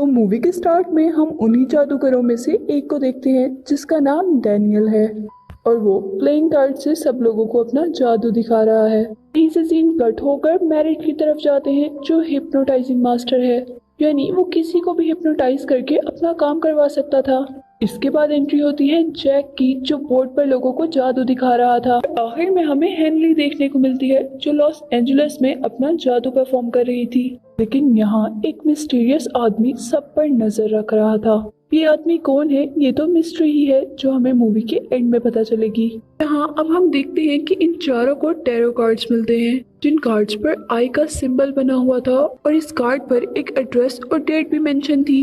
तो मूवी के स्टार्ट में हम उन्हीं जादूगरों में से एक को देखते हैं जिसका नाम डैनियल है और वो प्लेइंग कार्ड से सब लोगों को अपना जादू दिखा रहा है। यहीं से सीन कट होकर मैरिट की तरफ जाते हैं जो हिप्नोटाइजिंग मास्टर है, यानी वो किसी को भी हिप्नोटाइज करके अपना काम करवा सकता था। इसके बाद एंट्री होती है जैक की जो बोर्ड पर लोगों को जादू दिखा रहा था। आखिर में हमें हेनली देखने को मिलती है जो लॉस एंजलिस में अपना जादू परफॉर्म कर रही थी, लेकिन यहाँ एक मिस्टीरियस आदमी सब पर नजर रख रहा था। ये आदमी कौन है ये तो मिस्ट्री ही है जो हमें मूवी के एंड में पता चलेगी। यहाँ अब हम देखते हैं कि इन चारों को टैरो कार्ड्स मिलते हैं जिन कार्ड्स पर आई का सिंबल बना हुआ था और इस कार्ड पर एक एड्रेस और डेट भी मेंशन थी,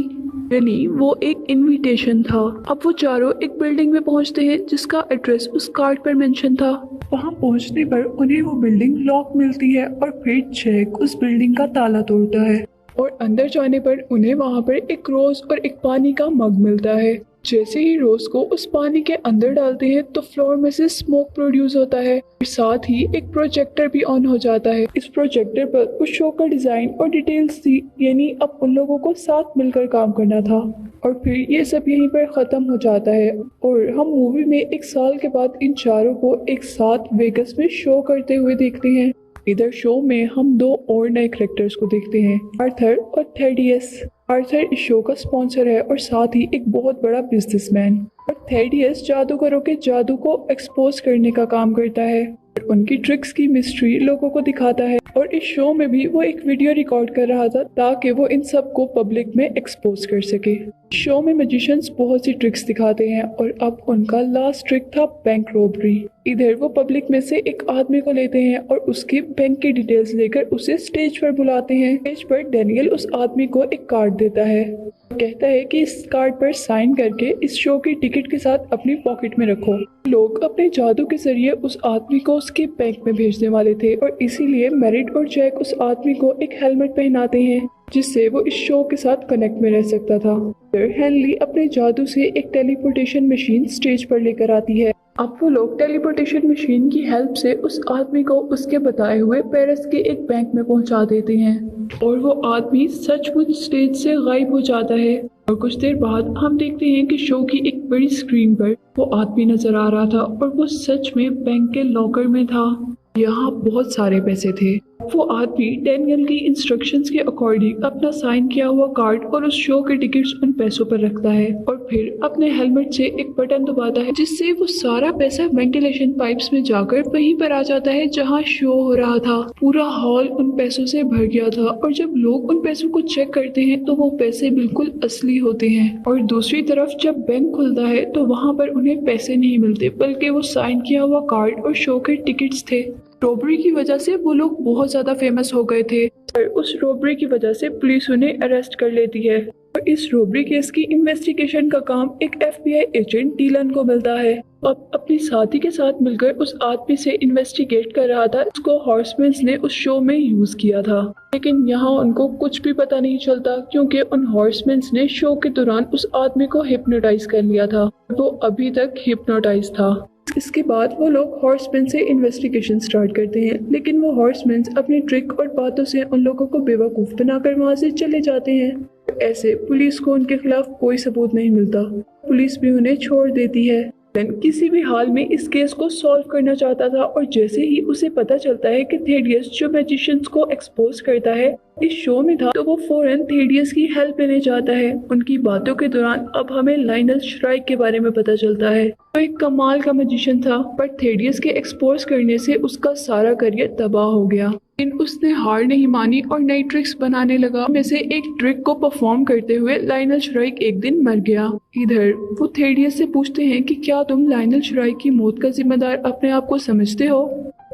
यानी वो एक इनविटेशन था। अब वो चारों एक बिल्डिंग में पहुंचते हैं जिसका एड्रेस उस कार्ड पर मेंशन था। वहां पहुंचने पर उन्हें वो बिल्डिंग लॉक मिलती है और फिर जैक उस बिल्डिंग का ताला तोड़ता है और अंदर जाने पर उन्हें वहां पर एक रोज और एक पानी का मग मिलता है। जैसे ही रोज को उस पानी के अंदर डालते हैं तो फ्लोर में से स्मोक प्रोड्यूस होता है और साथ ही एक प्रोजेक्टर भी ऑन हो जाता है। इस प्रोजेक्टर पर उस शो का डिजाइन और डिटेल्स थी, यानी अब उन लोगों को साथ मिलकर काम करना था। और फिर ये सब यहीं पर खत्म हो जाता है और हम मूवी में एक साल के बाद इन चारों को एक साथ वेगस में शो करते हुए देखते हैं। इधर शो में हम दो और नए कैरेक्टर्स को देखते हैं, आर्थर और थेडियस। आर्थर इस शो का स्पॉन्सर है और साथ ही एक बहुत बड़ा बिजनेसमैन, और थेडियस जादूगरों के जादू को एक्सपोज करने का काम करता है और उनकी ट्रिक्स की मिस्ट्री लोगों को दिखाता है। और इस शो में भी वो एक वीडियो रिकॉर्ड कर रहा था ताकि वो इन सब को पब्लिक में एक्सपोज कर सके। शो में मैजिशियंस बहुत सी ट्रिक्स दिखाते हैं और अब उनका लास्ट ट्रिक था बैंक रॉबरी। इधर वो पब्लिक में से एक आदमी को लेते हैं और उसकी बैंक की डिटेल्स लेकर उसे स्टेज पर बुलाते हैं। स्टेज पर डैनियल उस आदमी को एक कार्ड देता है, कहता है कि इस कार्ड पर साइन करके इस शो की टिकट के साथ अपनी पॉकेट में रखो। लोग अपने जादू के जरिए उस आदमी को उसके बैंक में भेजने वाले थे और इसीलिए मैरिट और जैक उस आदमी को एक हेलमेट पहनाते हैं जिससे वो इस शो के साथ कनेक्ट में रह सकता था। फिर हेनली अपने जादू से एक टेलीपोर्टेशन मशीन स्टेज पर लेकर आती है। अब वो लोग टेलीपोर्टेशन मशीन की हेल्प से उस आदमी को उसके बताए हुए पेरिस के एक बैंक में पहुंचा देते हैं और वो आदमी सचमुच स्टेज से गायब हो जाता है। और कुछ देर बाद हम देखते हैं कि शो की एक बड़ी स्क्रीन पर वो आदमी नजर आ रहा था और वो सच में बैंक के लॉकर में था। यहाँ बहुत सारे पैसे थे। वो आदमी डैनियल की इंस्ट्रक्शंस के अकॉर्डिंग अपना साइन किया हुआ कार्ड और उस शो के टिकट्स उन पैसों पर रखता है और फिर अपने हेलमेट से एक बटन दबाता है जिससे वो सारा पैसा वेंटिलेशन पाइप्स में जाकर वहीं पर आ जाता है जहाँ शो हो रहा था। पूरा हॉल उन पैसों से भर गया था और जब लोग उन पैसों को चेक करते हैं तो वो पैसे बिल्कुल असली होते हैं। और दूसरी तरफ जब बैंक खुलता है तो वहाँ पर उन्हें पैसे नहीं मिलते बल्कि वो साइन किया हुआ कार्ड और शो के टिकट्स थे। रॉबरी की वजह से वो लोग बहुत ज्यादा फेमस हो गए थे और उस रॉबरी की वजह से पुलिस उन्हें अरेस्ट कर लेती है और इस रॉबरी केस की इन्वेस्टिगेशन का काम एक FBI एजेंट डीलन को मिलता है। अब अपनी साथी के साथ मिलकर उस आदमी से इन्वेस्टिगेट कर रहा था जिसको हॉर्समैन्स ने उस शो में यूज किया था, लेकिन यहाँ उनको कुछ भी पता नहीं चलता क्योंकि उन हॉर्समैन्स ने शो के दौरान उस आदमी को हिप्नोटाइज कर लिया था। वो अभी तक हिप्नोटाइज था। इसके बाद वो लोग हॉर्समैन से इन्वेस्टिगेशन स्टार्ट करते हैं, लेकिन वो हॉर्समैन अपनी ट्रिक और बातों से उन लोगों को बेवकूफ बनाकर वहाँ से चले जाते हैं। ऐसे पुलिस को उनके खिलाफ कोई सबूत नहीं मिलता, पुलिस भी उन्हें छोड़ देती है। किसी भी हाल में इस केस को सॉल्व करना चाहता था और जैसे ही उसे पता चलता है कि थेडियस जो मैजिशियंस को एक्सपोज करता है इस शो में था तो वो फौरन थेडियस की हेल्प लेने जाता है। उनकी बातों के दौरान अब हमें लाइनल श्राइक के बारे में पता चलता है। वो एक कमाल का मैजिशियन था पर थेडियस के एक्सपोज करने से उसका सारा करियर तबाह हो गया, लेकिन उसने हार नहीं मानी और नई ट्रिक्स बनाने लगा। में से एक ट्रिक को परफॉर्म करते हुए लाइनल श्राइक एक दिन मर गया। इधर वो थेडियस से पूछते हैं कि क्या तुम लाइनल श्राइक की मौत का जिम्मेदार अपने आप को समझते हो?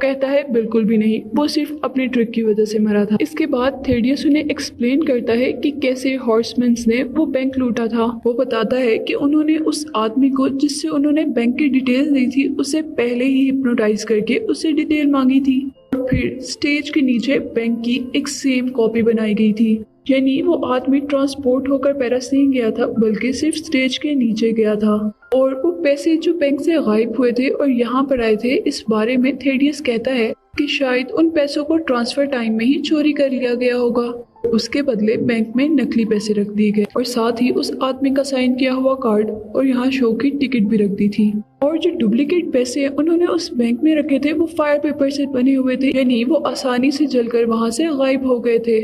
कहता है बिल्कुल भी नहीं, वो सिर्फ अपनी ट्रिक की वजह से मरा था। इसके बाद थेडियस उन्हें एक्सप्लेन करता है कि कैसे हॉर्समैन्स ने वो बैंक लूटा था। वो बताता है कि उन्होंने उस आदमी को जिससे उन्होंने बैंक की डिटेल दी थी उसे पहले ही हिप्नोटाइज करके उससे डिटेल मांगी थी और फिर स्टेज के नीचे बैंक की एक सेम कॉपी बनाई गई थी। यानी वो आदमी ट्रांसपोर्ट होकर पेरिस नहीं गया था बल्कि सिर्फ स्टेज के नीचे गया था और वो पैसे जो बैंक से गायब हुए थे और यहाँ पर आए थे इस बारे में थेडियस कहता है कि शायद उन पैसों को ट्रांसफर टाइम में ही चोरी कर लिया गया होगा। उसके बदले बैंक में नकली पैसे रख दिए गए और साथ ही उस आदमी का साइन किया हुआ कार्ड और यहाँ शो की टिकट भी रख दी थी। और जो डुप्लीकेट पैसे उन्होंने उस बैंक में रखे थे वो फायर पेपर से बने हुए थे, यानी वो आसानी से जलकर वहां से गायब हो गए थे।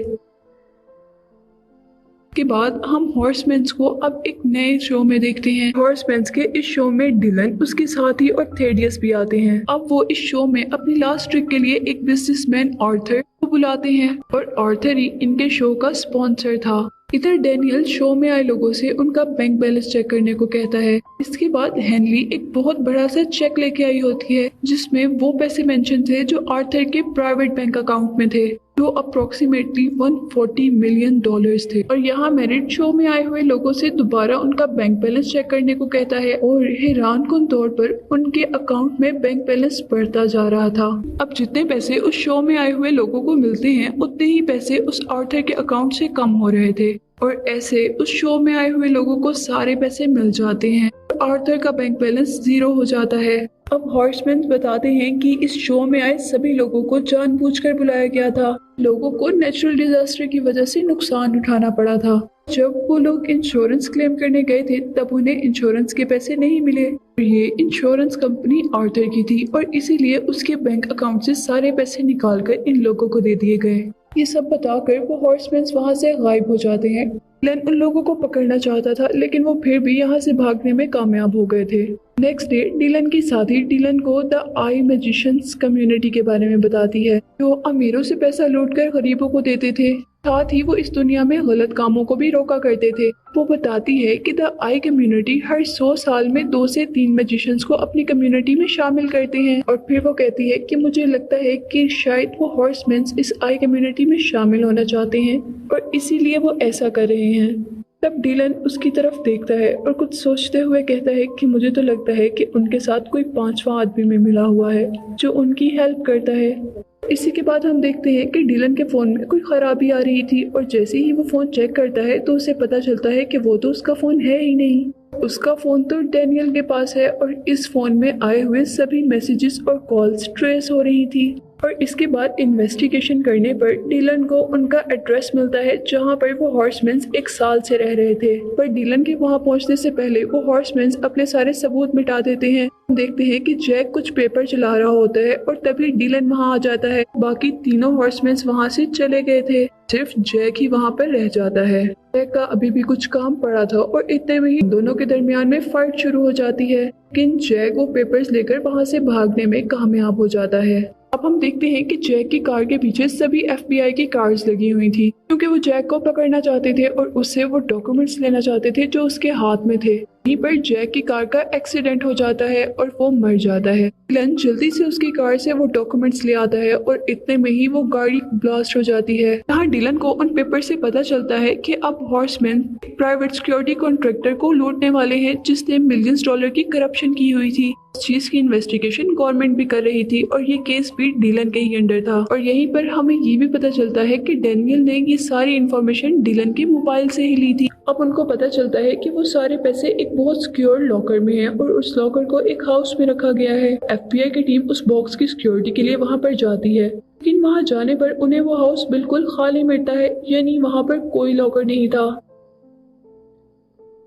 के बाद हम हॉर्समैन्स को अब एक नए शो में देखते हैं। हॉर्समैन्स के इस शो में डिलन, उसके साथी और थेडियस भी आते हैं। अब वो इस शो में अपनी लास्ट ट्रिक के लिए एक बिजनेसमैन आर्थर को बुलाते हैं और आर्थर ही इनके शो का स्पॉन्सर था। इधर डैनियल शो में आए लोगों से उनका बैंक बैलेंस चेक करने को कहता है। इसके बाद हेनली एक बहुत बड़ा सा चेक लेके आई होती है जिसमें वो पैसे मेंशन थे जो आर्थर के प्राइवेट बैंक अकाउंट में थे, जो अप्रोक्सीमेटली $140 मिलियन थे। और यहाँ मेरिट शो में आए हुए लोगों से दोबारा उनका बैंक बैलेंस चेक करने को कहता है और हैरानकुन तौर पर उनके अकाउंट में बैंक बैलेंस बढ़ता जा रहा था। अब जितने पैसे उस शो में आए हुए लोगों को मिलते हैं उतने ही पैसे उस आर्थर के अकाउंट से कम हो रहे थे और ऐसे उस शो में आए हुए लोगों को सारे पैसे मिल जाते हैं। आर्थर का बैंक बैलेंस 0 हो जाता है। अब हॉर्समैन बताते हैं कि इस शो में आए सभी लोगों को जानबूझकर बुलाया गया था। लोगों को नेचुरल डिजास्टर की वजह से नुकसान उठाना पड़ा था। जब वो लोग इंश्योरेंस क्लेम करने गए थे तब उन्हें इंश्योरेंस के पैसे नहीं मिले। ये इंश्योरेंस कंपनी आर्थर की थी और इसीलिए उसके बैंक अकाउंट से सारे पैसे निकालकर इन लोगों को दे दिए गए। ये सब बताकर वो हॉर्समैन वहां से गायब हो जाते हैं। डिलन उन लोगों को पकड़ना चाहता था लेकिन वो फिर भी यहाँ से भागने में कामयाब हो गए थे। नेक्स्ट डे डिलन की साथी डिलन को द आई मैजिशियंस कम्युनिटी के बारे में बताती है, जो अमीरों से पैसा लूटकर गरीबों को देते थे। साथ ही वो इस दुनिया में गलत कामों को भी रोका करते थे। वो बताती है कि द आई कम्युनिटी हर 100 साल में 2 से 3 मैजिशियंस को अपनी कम्युनिटी में शामिल करते हैं। और फिर वो कहती है कि मुझे लगता है कि शायद वो हॉर्समैन्स इस आई कम्युनिटी में शामिल होना चाहते हैं और इसीलिए वो ऐसा कर रहे हैं। तब डिलन उसकी तरफ देखता है और कुछ सोचते हुए कहता है कि मुझे तो लगता है कि उनके साथ कोई 5वां आदमी में मिला हुआ है जो उनकी हेल्प करता है। इसी के बाद हम देखते हैं कि डिलन के फोन में कोई खराबी आ रही थी और जैसे ही वो फोन चेक करता है तो उसे पता चलता है कि वो तो उसका फोन है ही नहीं। उसका फोन तो डैनियल के पास है और इस फोन में आए हुए सभी मैसेजेस और कॉल्स ट्रेस हो रही थी। और इसके बाद इन्वेस्टिगेशन करने पर डिलन को उनका एड्रेस मिलता है जहां पर वो हॉर्समैन्स 1 साल से रह रहे थे। पर डिलन के वहां पहुंचने से पहले वो हॉर्समैन्स अपने सारे सबूत मिटा देते हैं। देखते हैं कि जैक कुछ पेपर चला रहा होता है और तभी डिलन वहां आ जाता है। बाकी तीनों हॉर्समैन्स वहां से चले गए थे, सिर्फ जैक ही वहां पर रह जाता है। जैक का अभी भी कुछ काम पड़ा था और इतने में ही दोनों के दरमियान में फाइट शुरू हो जाती है, लेकिन जैक वो पेपर्स लेकर वहां से भागने में कामयाब हो जाता है। अब हम देखते हैं कि जैक की कार के पीछे सभी FBI की कार्स लगी हुई थी क्योंकि वो जैक को पकड़ना चाहते थे और उससे वो डॉक्यूमेंट्स लेना चाहते थे जो उसके हाथ में थे। यहीं पर जैक की कार का एक्सीडेंट हो जाता है और वो मर जाता है। डिलन जल्दी से उसकी कार से वो डॉक्यूमेंट्स ले आता है और इतने में ही वो गाड़ी ब्लास्ट हो जाती है। यहाँ डिलन को उन पेपर से पता चलता है कि अब हॉर्समैन प्राइवेट सिक्योरिटी कॉन्ट्रैक्टर को लूटने वाले हैं जिसने मिलियंस डॉलर की करप्शन की हुई थी। इस चीज की इन्वेस्टिगेशन गवर्नमेंट भी कर रही थी और ये केस भी डिलन के ही अंडर था। और यहीं पर हमें ये भी पता चलता है कि डैनियल ने ये सारी इन्फॉर्मेशन डिलन के मोबाइल से ही ली थी। अब उनको पता चलता है कि वो सारे पैसे एक बहुत सिक्योर लॉकर में हैं और उस लॉकर को एक हाउस में रखा गया है। FBI की टीम उस बॉक्स की सिक्योरिटी के लिए वहां पर जाती है, लेकिन वहां जाने पर उन्हें वो हाउस बिल्कुल खाली मिलता है, यानी वहां पर कोई लॉकर नहीं था।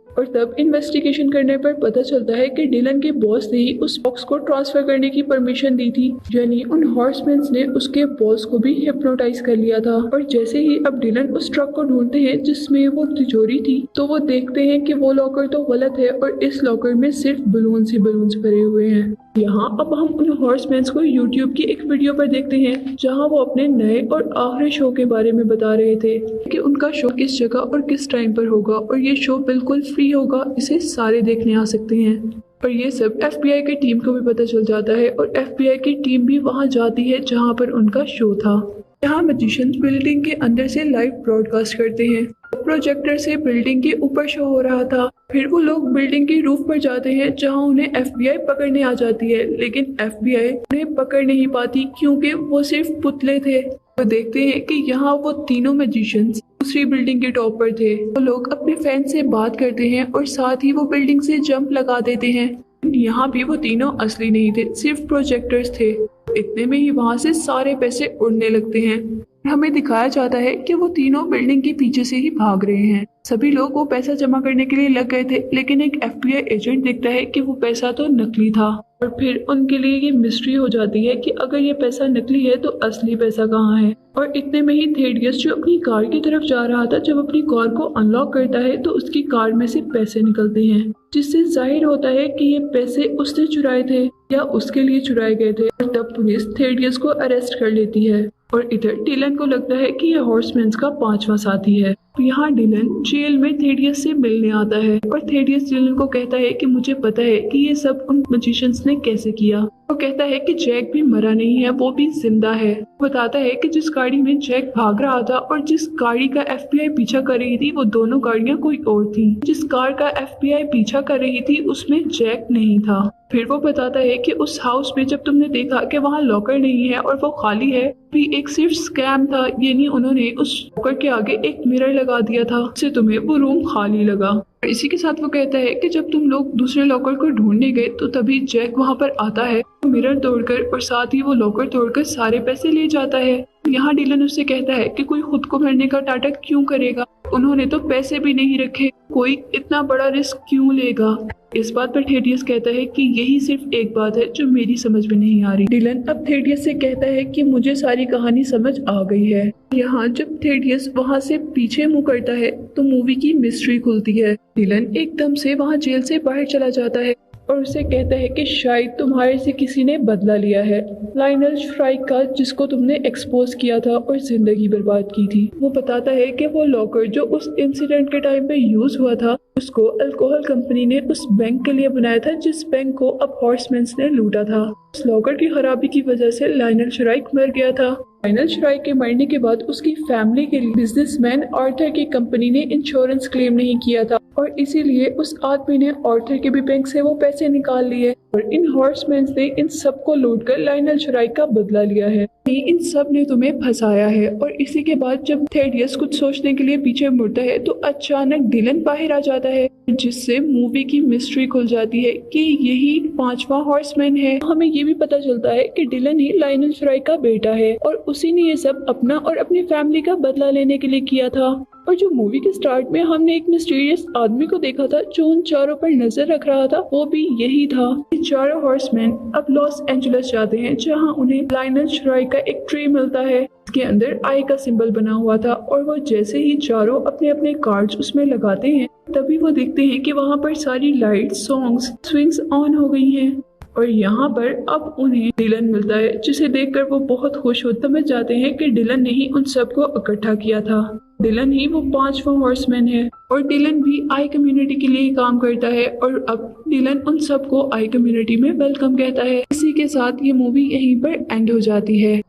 और तब इन्वेस्टिगेशन करने पर पता चलता है कि डिलन के बॉस ने ही उस बॉक्स को ट्रांसफर करने की परमिशन दी थी, यानी उन हॉर्समैन्स ने उसके बॉस को भी हिप्नोटाइज कर लिया था। और जैसे ही अब डिलन उस ट्रक को ढूंढते हैं जिसमें वो तिजोरी थी तो वो देखते हैं कि वो लॉकर तो गलत है और इस लॉकर में सिर्फ बलून्स ही बलून्स भरे हुए हैं। यहाँ अब हम उन हॉर्समैन्स को YouTube की एक वीडियो पर देखते हैं जहाँ वो अपने नए और आखिरी शो के बारे में बता रहे थे कि उनका शो किस जगह और किस टाइम पर होगा और ये शो बिल्कुल फ्री होगा, इसे सारे देखने आ सकते हैं। और ये सब FBI की टीम को भी पता चल जाता है और FBI की टीम भी वहाँ जाती है जहाँ पर उनका शो था। यहाँ मैजिशियंस बिल्डिंग के अंदर से लाइव ब्रॉडकास्ट करते हैं। प्रोजेक्टर से बिल्डिंग के ऊपर शो हो रहा था। फिर वो लोग बिल्डिंग के रूफ पर जाते हैं जहां उन्हें FBI पकड़ने आ जाती है, लेकिन FBI उन्हें पकड़ नहीं पाती क्योंकि वो सिर्फ पुतले थे। वो देखते हैं कि यहाँ वो तीनों मैजिशियंस दूसरी बिल्डिंग के टॉप पर थे। वो लोग अपने फैन से बात करते हैं और साथ ही वो बिल्डिंग से जंप लगा देते हैं। यहाँ भी वो तीनों असली नहीं थे, सिर्फ प्रोजेक्टर्स थे। इतने में ही वहाँ से सारे पैसे उड़ने लगते हैं। हमें दिखाया जाता है कि वो तीनों बिल्डिंग के पीछे से ही भाग रहे हैं। सभी लोग वो पैसा जमा करने के लिए लग गए थे, लेकिन एक FBI एजेंट देखता है कि वो पैसा तो नकली था। और फिर उनके लिए ये मिस्ट्री हो जाती है कि अगर ये पैसा नकली है तो असली पैसा कहाँ है। और इतने में ही थेडियस जो अपनी कार की तरफ जा रहा था, जब अपनी कार को अनलॉक करता है तो उसकी कार में से पैसे निकलते हैं, जिससे जाहिर होता है कि ये पैसे उसने चुराए थे या उसके लिए चुराए गए थे। और तब पुलिस थेडियस को अरेस्ट कर लेती है। और इधर डिलन को लगता है कि यह हॉर्समैन्स का 5वां साथी है। तो यहाँ डिलन जेल में थेडियस से मिलने आता है और थेडियस डिलन को कहता है कि मुझे पता है कि ये सब उन मैजिशियंस ने कैसे किया। वो कहता है कि जैक भी मरा नहीं है, वो भी जिंदा है। बताता है कि जिस गाड़ी में जैक भाग रहा था और जिस गाड़ी का FBI पीछा कर रही थी, वो दोनों गाड़ियां कोई और थी। जिस कार का FBI पीछा कर रही थी उसमें जैक नहीं था। फिर वो बताता है कि उस हाउस में जब तुमने देखा कि वहाँ लॉकर नहीं है और वो खाली है, भी एक सिर्फ स्कैम था, यानी उन्होंने उस लॉकर के आगे एक मिरर लगा दिया था, जिससे तुम्हें वो रूम खाली लगा। और इसी के साथ वो कहता है कि जब तुम लोग दूसरे लॉकर को ढूंढने गए तो तभी जैक वहाँ पर आता है, मिरर तोड़कर, और साथ ही वो लॉकर तोड़कर सारे पैसे ले जाता है। यहाँ डिलन उससे कहता है कि कोई खुद को मरने का नाटक क्यों करेगा, उन्होंने तो पैसे भी नहीं रखे, कोई इतना बड़ा रिस्क क्यों लेगा। इस बात पर थेडियस कहता है कि यही सिर्फ एक बात है जो मेरी समझ में नहीं आ रही। डिलन अब थेडियस से कहता है कि मुझे सारी कहानी समझ आ गई है। यहाँ जब थेडियस वहाँ से पीछे मुंह करता है तो मूवी की मिस्ट्री खुलती है। डिलन एकदम से वहाँ जेल से बाहर चला जाता है और उसे कहता है कि शायद तुम्हारे से किसी ने बदला लिया है, लायनल श्राइक का, जिसको तुमने एक्सपोज किया था और जिंदगी बर्बाद की थी। वो बताता है कि वो लॉकर जो उस इंसिडेंट के टाइम पे यूज हुआ था, उसको अल्कोहल कंपनी ने उस बैंक के लिए बनाया था जिस बैंक को अब हॉर्समैन्स ने लूटा था। उस लॉकर की खराबी की वजह से लायनल श्राइक मर गया था। लायनल श्राइक के मरने के बाद उसकी फैमिली के लिए बिजनेसमैन आर्थर की कंपनी ने इंश्योरेंस क्लेम नहीं किया था और इसीलिए उस आदमी ने आर्थर के भी बैंक से वो पैसे निकाल लिए और इन हॉर्समैन्स ने इन सबको लूटकर लायनल श्राइक का बदला लिया है। इन सब ने तुम्हें फंसाया है। और इसी के बाद जब थेडियस कुछ सोचने के लिए पीछे मुड़ता है तो अचानक डिलन बाहर आ जाता है, जिससे मूवी की मिस्ट्री खुल जाती है कि यही 5वां हॉर्समैन है। हमें ये भी पता चलता है कि डिलन ही लायनल श्राइक का बेटा है और उसी ने ये सब अपना और अपनी फैमिली का बदला लेने के लिए किया था। और जो मूवी के स्टार्ट में हमने एक मिस्टीरियस आदमी को देखा था जो उन चारों पर नजर रख रहा था, वो भी यही था। ये चारों हॉर्समैन अब लॉस एंजलिस जाते हैं, जहां उन्हें लायनल श्राइक का एक ट्री मिलता है जिसके अंदर आई का सिंबल बना हुआ था। और वो जैसे ही चारों अपने अपने कार्ड्स उसमें लगाते हैं, तभी वो देखते हैं कि वहाँ पर सारी लाइट्स, सॉन्ग्स, स्विंग्स ऑन हो गई हैं। और यहाँ पर अब उन्हें डिलन मिलता है, जिसे देखकर वो बहुत खुश हो समझ जाते हैं कि डिलन ने ही उन सबको इकट्ठा किया था। डिलन ही वो 5वां हॉर्समैन है और डिलन भी आई कम्युनिटी के लिए काम करता है और अब डिलन उन सबको आई कम्युनिटी में वेलकम कहता है। इसी के साथ ये मूवी यहीं पर एंड हो जाती है।